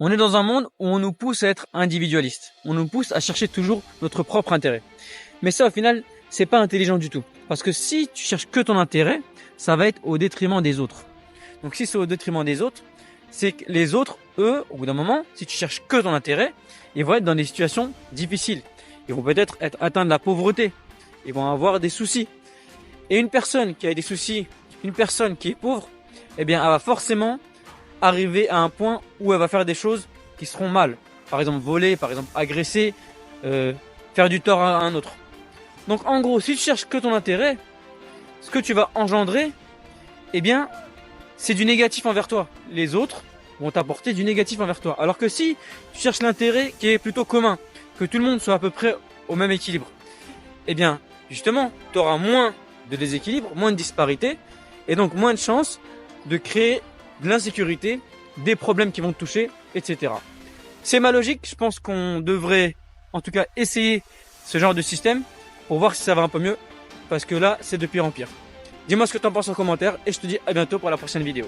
On est dans un monde où on nous pousse à être individualiste. On nous pousse à chercher toujours notre propre intérêt. Mais ça, au final, c'est pas intelligent du tout. Parce que si tu cherches que ton intérêt, ça va être au détriment des autres. Donc si c'est au détriment des autres, c'est que les autres, eux, au bout d'un moment, si tu cherches que ton intérêt, ils vont être dans des situations difficiles. Ils vont peut-être être atteints de la pauvreté. Ils vont avoir des soucis. Et une personne qui a des soucis, une personne qui est pauvre, eh bien, elle va forcément arriver à un point où elle va faire des choses qui seront mal. Par exemple, voler, par exemple, agresser, faire du tort à un autre. Donc, en gros, si tu cherches que ton intérêt, ce que tu vas engendrer, eh bien, c'est du négatif envers toi. Les autres vont t'apporter du négatif envers toi. Alors que si tu cherches l'intérêt qui est plutôt commun, que tout le monde soit à peu près au même équilibre, eh bien, justement, tu auras moins de déséquilibre, moins de disparité, et donc moins de chances de créer de l'insécurité, des problèmes qui vont te toucher, etc. C'est ma logique, je pense qu'on devrait en tout cas essayer ce genre de système pour voir si ça va un peu mieux, parce que là, c'est de pire en pire. Dis-moi ce que tu en penses en commentaire, et je te dis à bientôt pour la prochaine vidéo.